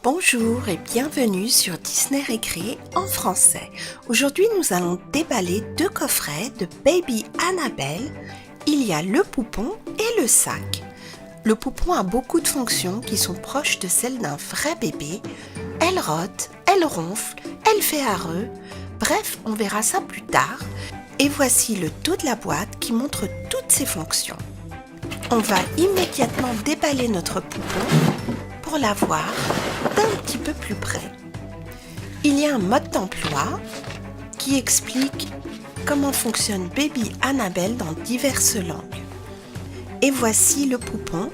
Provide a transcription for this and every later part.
Bonjour et bienvenue sur Disney Récré en français. Aujourd'hui, nous allons déballer deux coffrets de Baby Annabelle. Il y a le poupon et le sac. Le poupon a beaucoup de fonctions qui sont proches de celles d'un vrai bébé. Elle rote, elle ronfle, elle fait areux. Bref, on verra ça plus tard. Et voici le dos de la boîte qui montre toutes ses fonctions. On va immédiatement déballer notre poupon pour la voir d'un petit peu plus près. Il y a un mode d'emploi qui explique comment fonctionne Baby Annabelle dans diverses langues. Et voici le poupon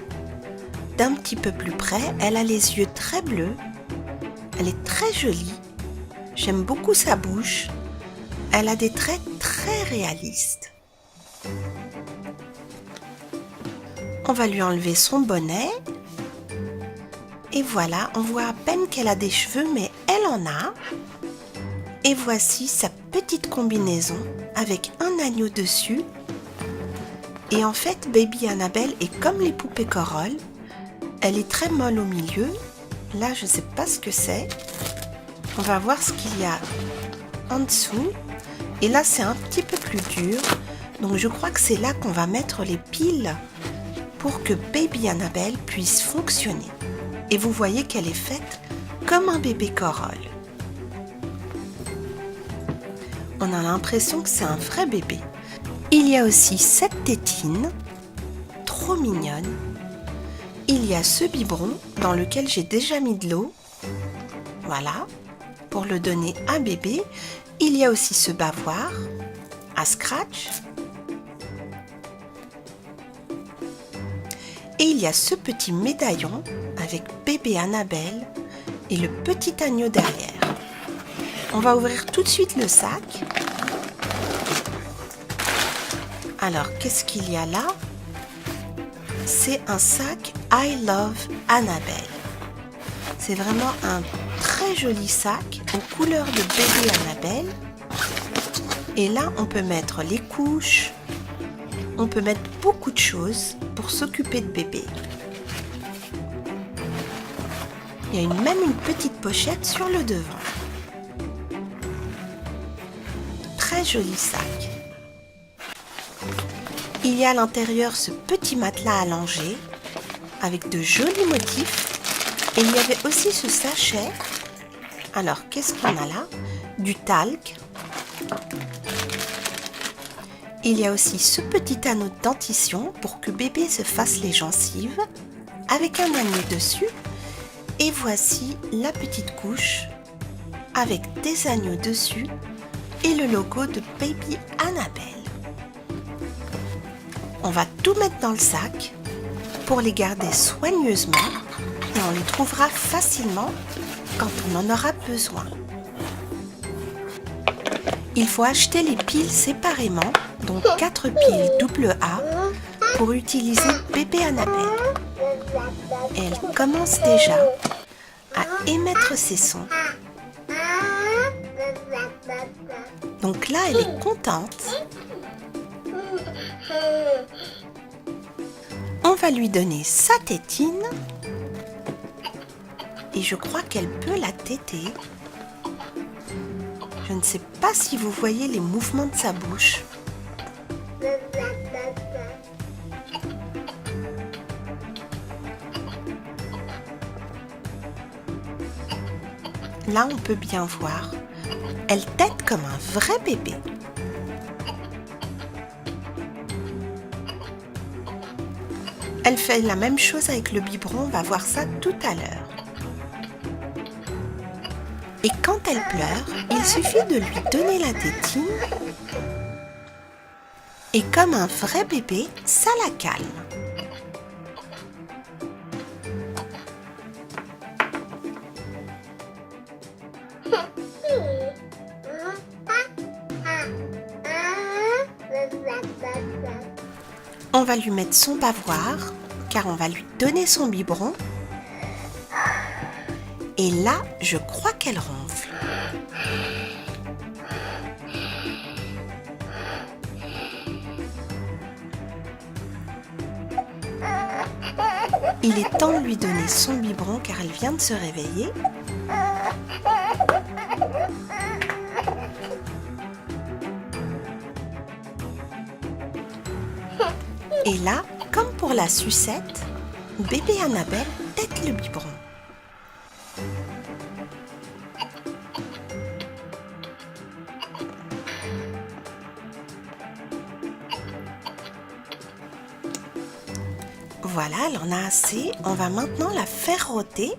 d'un petit peu plus près. Elle a les yeux très bleus. Elle est très jolie. J'aime beaucoup sa bouche. Elle a des traits très réalistes. On va lui enlever son bonnet. Et voilà, on voit à peine qu'elle a des cheveux, mais elle en a. Et voici sa petite combinaison avec un agneau dessus. Et en fait, Baby Annabelle est comme les poupées Corolle. Elle est très molle au milieu. Là, je ne sais pas ce que c'est. On va voir ce qu'il y a en dessous. Et là, c'est un petit peu plus dur. Donc, je crois que c'est là qu'on va mettre les piles pour que Baby Annabelle puisse fonctionner. Et vous voyez qu'elle est faite comme un bébé Corolle. On a l'impression que c'est un vrai bébé. Il y a aussi cette tétine, trop mignonne. Il y a ce biberon dans lequel j'ai déjà mis de l'eau. Voilà, pour le donner à bébé. Il y a aussi ce bavoir à scratch. Et il y a ce petit médaillon avec Baby Annabelle et le petit agneau derrière. On va ouvrir tout de suite le sac. Alors, qu'est-ce qu'il y a là? C'est un sac I Love Annabelle. C'est vraiment un très joli sac aux couleurs de Baby Annabelle. Et là, on peut mettre les couches. On peut mettre beaucoup de choses pour s'occuper de bébé. Il y a même une petite pochette sur le devant. Très joli sac. Il y a à l'intérieur ce petit matelas allongé avec de jolis motifs. Et il y avait aussi ce sachet. Alors, qu'est-ce qu'on a là? Du talc. Il y a aussi ce petit anneau de dentition pour que bébé se fasse les gencives avec un agneau dessus. Et voici la petite couche avec des agneaux dessus et le logo de Baby Annabelle. On va tout mettre dans le sac pour les garder soigneusement et on les trouvera facilement quand on en aura besoin. Il faut acheter les piles séparément, donc 4 piles AA pour utiliser Baby Annabelle. Et elle commence déjà à émettre ses sons. Donc là, elle est contente. On va lui donner sa tétine. Et je crois qu'elle peut la téter. Je ne sais pas si vous voyez les mouvements de sa bouche. Là, on peut bien voir. Elle tète comme un vrai bébé. Elle fait la même chose avec le biberon. On va voir ça tout à l'heure. Et quand elle pleure, il suffit de lui donner la tétine. Et comme un vrai bébé, ça la calme. On va lui mettre son bavoir, car on va lui donner son biberon. Et là, je crois qu'elle ronfle. Il est temps de lui donner son biberon car elle vient de se réveiller. Et là, comme pour la sucette, bébé Annabelle tète le biberon. Voilà, elle en a assez. On va maintenant la faire rôter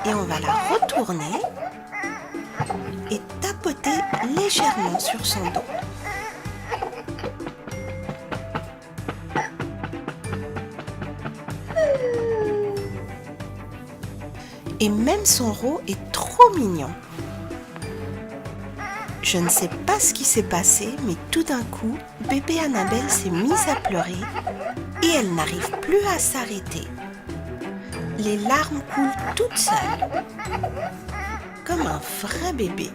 et on va la retourner et tapoter légèrement sur son dos. Et même son rot est trop mignon. Je ne sais pas ce qui s'est passé, mais tout d'un coup, bébé Annabelle s'est mise à pleurer et elle n'arrive plus à s'arrêter. Les larmes coulent toutes seules, comme un vrai bébé.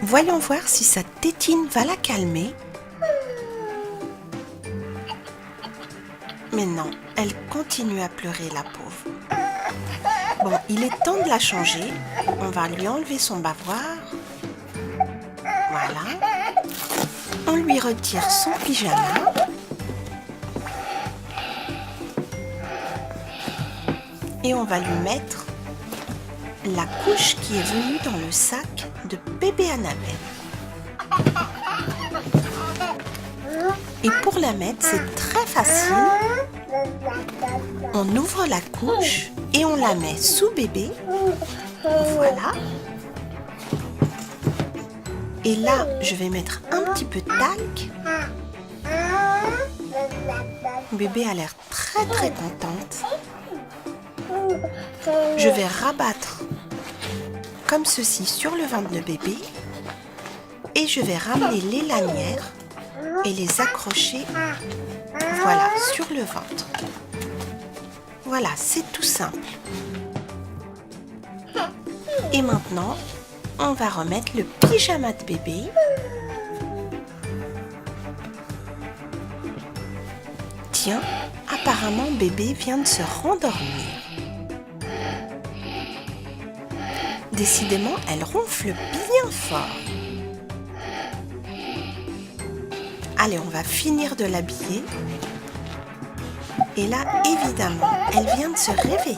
Voyons voir si sa tétine va la calmer. Mais non, elle continue à pleurer, la pauvre. Bon, il est temps de la changer. On va lui enlever son bavoir. Voilà. On lui retire son pyjama. Et on va lui mettre la couche qui est venue dans le sac de bébé Annabelle. Et pour la mettre, c'est très facile. On ouvre la couche et on la met sous bébé. Voilà. Et là, je vais mettre un petit peu de talc. Bébé a l'air très très contente. Je vais rabattre comme ceci sur le ventre de bébé. Et je vais ramener les lanières et les accrocher, voilà, sur le ventre. Voilà, c'est tout simple. Et maintenant, on va remettre le pyjama de bébé. Tiens, apparemment bébé vient de se rendormir. Décidément, elle ronfle bien fort. Allez, on va finir de l'habiller. Et là, évidemment, elle vient de se réveiller.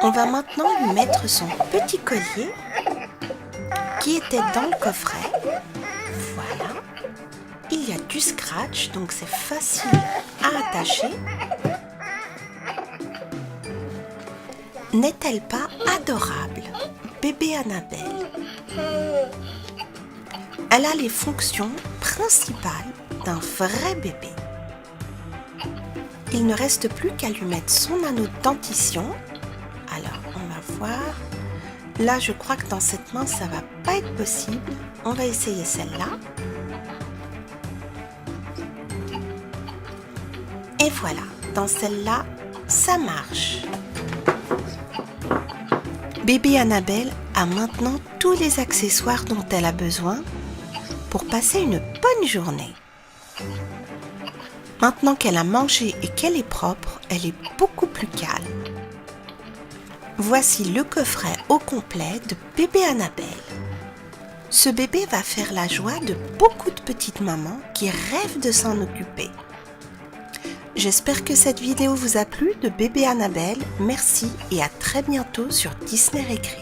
On va maintenant lui mettre son petit collier qui était dans le coffret. Voilà. Il y a du scratch, donc c'est facile à attacher. N'est-elle pas adorable, bébé Annabelle? Elle a les fonctions principales d'un vrai bébé. Il ne reste plus qu'à lui mettre son anneau de dentition. Alors, on va voir. Là, je crois que dans cette main, ça va pas être possible. On va essayer celle-là. Et voilà, dans celle-là, ça marche. Bébé Annabelle a maintenant tous les accessoires dont elle a besoin pour passer une bonne journée. Maintenant qu'elle a mangé et qu'elle est propre, elle est beaucoup plus calme. Voici le coffret au complet de bébé Annabelle. Ce bébé va faire la joie de beaucoup de petites mamans qui rêvent de s'en occuper. J'espère que cette vidéo vous a plu de bébé Annabelle. Merci et à très bientôt sur Disney Récré.